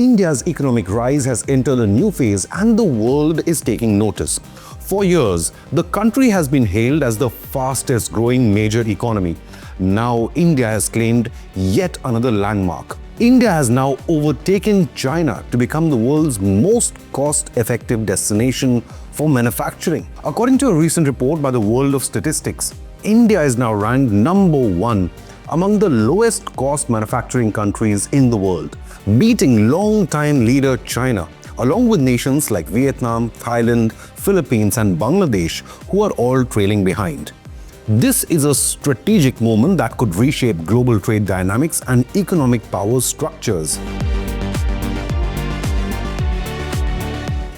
India's economic rise has entered a new phase and the world is taking notice. For years, the country has been hailed as the fastest growing major economy. Now, India has claimed yet another landmark. India has now overtaken China to become the world's most cost-effective destination for manufacturing. According to a recent report by the World of Statistics, India is now ranked number 1 among the lowest cost manufacturing countries in the world, beating long-time leader China, along with nations like Vietnam, Thailand, Philippines and Bangladesh, who are all trailing behind. This is a strategic moment that could reshape global trade dynamics and economic power structures.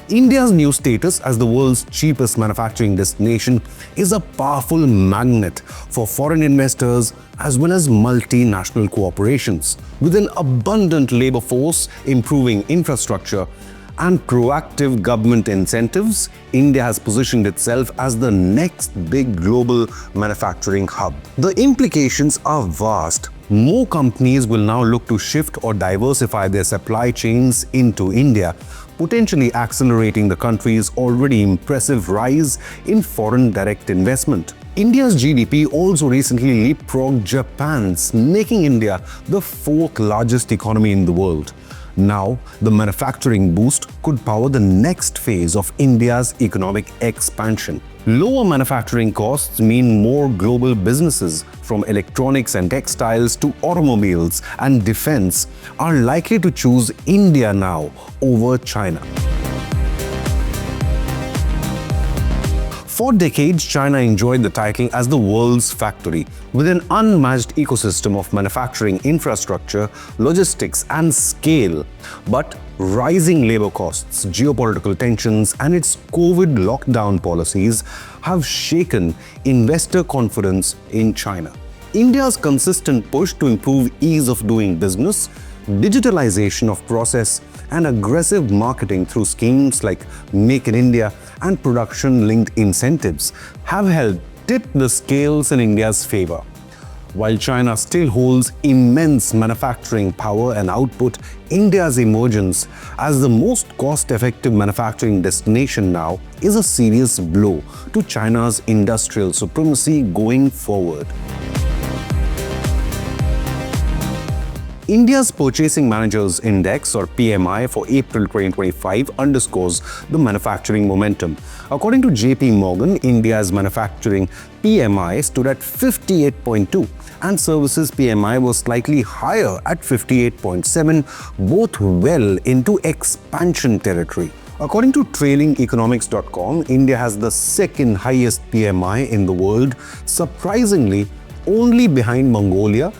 India's new status as the world's cheapest manufacturing destination is a powerful magnet for foreign investors as well as multinational corporations. With an abundant labor force, improving infrastructure, and proactive government incentives, India has positioned itself as the next big global manufacturing hub. The implications are vast. More companies will now look to shift or diversify their supply chains into India, potentially accelerating the country's already impressive rise in foreign direct investment. India's GDP also recently leapfrogged Japan's, making India the 4th largest economy in the world. Now, the manufacturing boost could power the next phase of India's economic expansion. Lower manufacturing costs mean more global businesses, from electronics and textiles to automobiles and defense, are likely to choose India now over China. For decades, China enjoyed the title as the world's factory, with an unmatched ecosystem of manufacturing infrastructure, logistics, and scale. But rising labor costs, geopolitical tensions, and its COVID lockdown policies have shaken investor confidence in China. India's consistent push to improve ease of doing business, digitalization of process, and aggressive marketing through schemes like Make in India and production-linked incentives have helped tip the scales in India's favor. While China still holds immense manufacturing power and output, India's emergence as the most cost-effective manufacturing destination now is a serious blow to China's industrial supremacy going forward. India's Purchasing Managers Index, or PMI, for April 2025 underscores the manufacturing momentum. According to JP Morgan, India's manufacturing PMI stood at 58.2 and services PMI was slightly higher at 58.7, both well into expansion territory. According to trailingeconomics.com, India has the second highest PMI in the world, surprisingly only behind Mongolia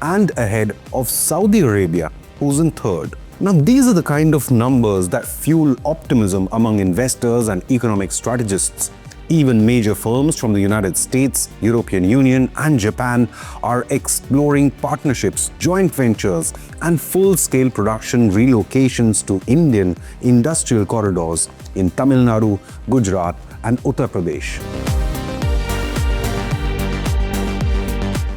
and ahead of Saudi Arabia, who's in third. Now, these are the kind of numbers that fuel optimism among investors and economic strategists. Even major firms from the United States, European Union, and Japan are exploring partnerships, joint ventures, and full-scale production relocations to Indian industrial corridors in Tamil Nadu, Gujarat, and Uttar Pradesh.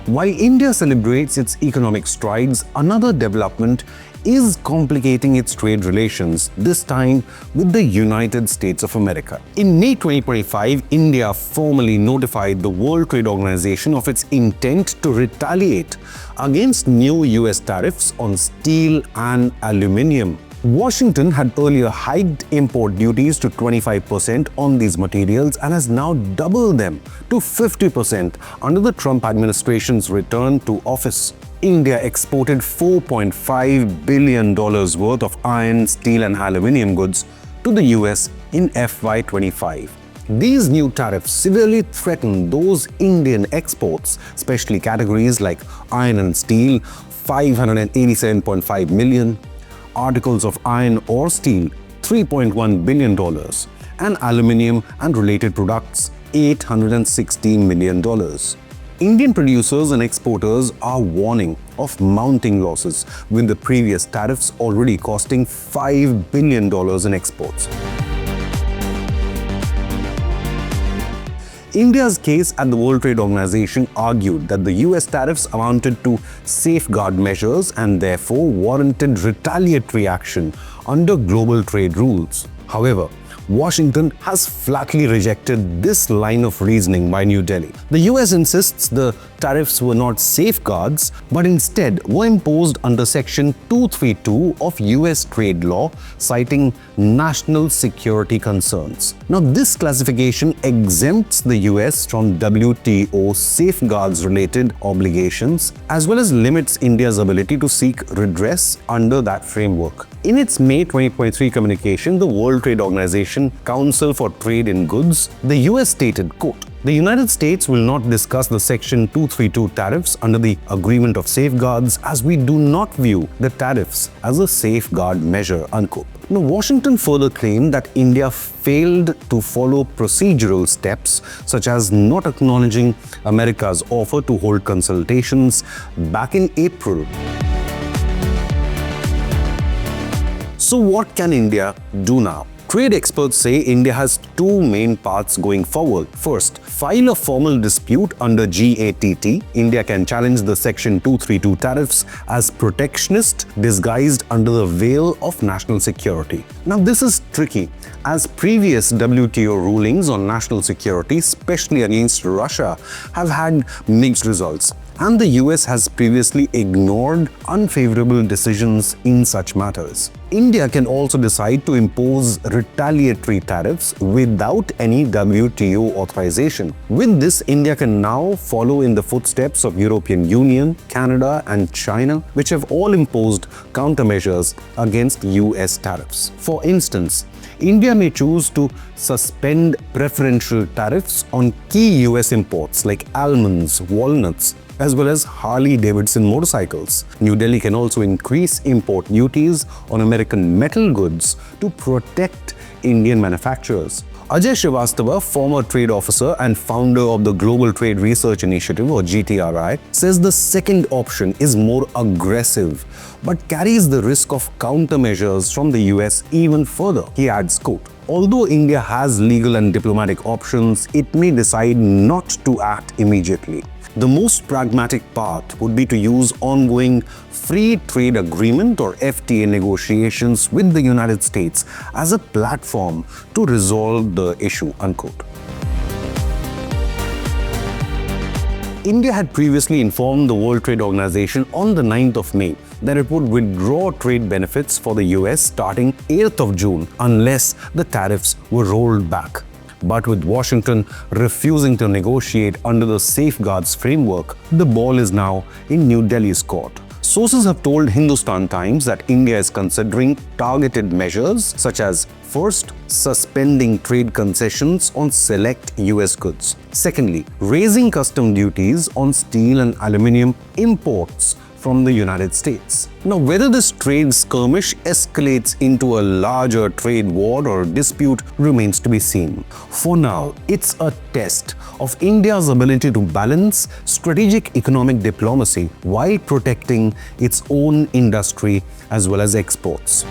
While India celebrates its economic strides, another development is complicating its trade relations, this time with the United States of America. In May 2025, India formally notified the World Trade Organization of its intent to retaliate against new US tariffs on steel and aluminium. Washington had earlier hiked import duties to 25% on these materials and has now doubled them to 50% under the Trump administration's return to office. India exported $4.5 billion worth of iron, steel, and aluminium goods to the US in FY25. These new tariffs severely threaten those Indian exports, especially categories like iron and steel, $587.5 million, articles of iron or steel, $3.1 billion, and aluminium and related products, $860 million. Indian producers and exporters are warning of mounting losses, with the previous tariffs already costing $5 billion in exports. India's case at the World Trade Organization argued that the US tariffs amounted to safeguard measures and therefore warranted retaliatory action under global trade rules. However, Washington has flatly rejected this line of reasoning by New Delhi. The US insists the tariffs were not safeguards, but instead were imposed under Section 232 of US trade law, citing national security concerns. Now, this classification exempts the US from WTO safeguards-related obligations, as well as limits India's ability to seek redress under that framework. In its May 2023 communication, the World Trade Organization Council for Trade in Goods, the US stated, quote, "The United States will not discuss the Section 232 tariffs under the Agreement of Safeguards as we do not view the tariffs as a safeguard measure," unquote. Now, Washington further claimed that India failed to follow procedural steps such as not acknowledging America's offer to hold consultations back in April. So what can India do now? Trade experts say India has two main paths going forward. First, file a formal dispute under GATT. India can challenge the Section 232 tariffs as protectionist, disguised under the veil of national security. Now, this is tricky, as previous WTO rulings on national security, especially against Russia, have had mixed results. And the US has previously ignored unfavorable decisions in such matters. India can also decide to impose retaliatory tariffs without any WTO authorization. With this, India can now follow in the footsteps of European Union, Canada, and China, which have all imposed countermeasures against US tariffs. For instance, India may choose to suspend preferential tariffs on key US imports like almonds, walnuts, as well as Harley-Davidson motorcycles. New Delhi can also increase import duties on American metal goods to protect Indian manufacturers. Ajay Srivastava, former trade officer and founder of the Global Trade Research Initiative or GTRI, says the second option is more aggressive but carries the risk of countermeasures from the US even further. He adds, quote, "Although India has legal and diplomatic options, it may decide not to act immediately. The most pragmatic path would be to use ongoing free trade agreement or FTA negotiations with the United States as a platform to resolve the issue," unquote. India had previously informed the World Trade Organization on the 9th of May that it would withdraw trade benefits for the US starting 8th of June unless the tariffs were rolled back. But with Washington refusing to negotiate under the safeguards framework, the ball is now in New Delhi's court. Sources have told Hindustan Times that India is considering targeted measures such as, first, suspending trade concessions on select US goods. Secondly, raising custom duties on steel and aluminium imports from the United States. Now, whether this trade skirmish escalates into a larger trade war or dispute remains to be seen. For now, it's a test of India's ability to balance strategic economic diplomacy while protecting its own industry as well as exports.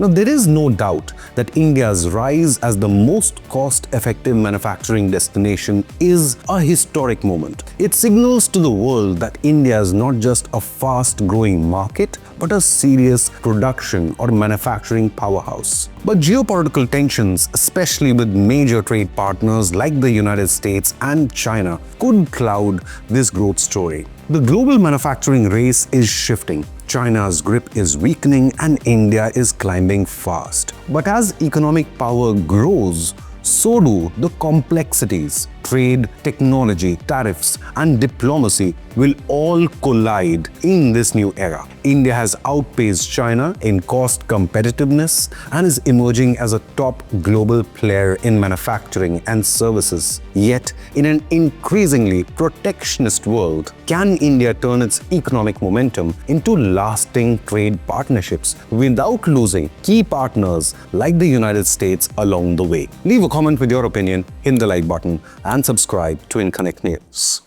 Now, there is no doubt that India's rise as the most cost-effective manufacturing destination is a historic moment. It signals to the world that India is not just a fast-growing market, but a serious production or manufacturing powerhouse. But geopolitical tensions, especially with major trade partners like the United States and China, could cloud this growth story. The global manufacturing race is shifting. China's grip is weakening and India is climbing fast. But as economic power grows, so do the complexities. Trade, technology, tariffs, and diplomacy will all collide in this new era. India has outpaced China in cost competitiveness and is emerging as a top global player in manufacturing and services. Yet, in an increasingly protectionist world, can India turn its economic momentum into lasting trade partnerships without losing key partners like the United States along the way? Leave a comment with your opinion, hit the like button, and subscribe to Inconnect News.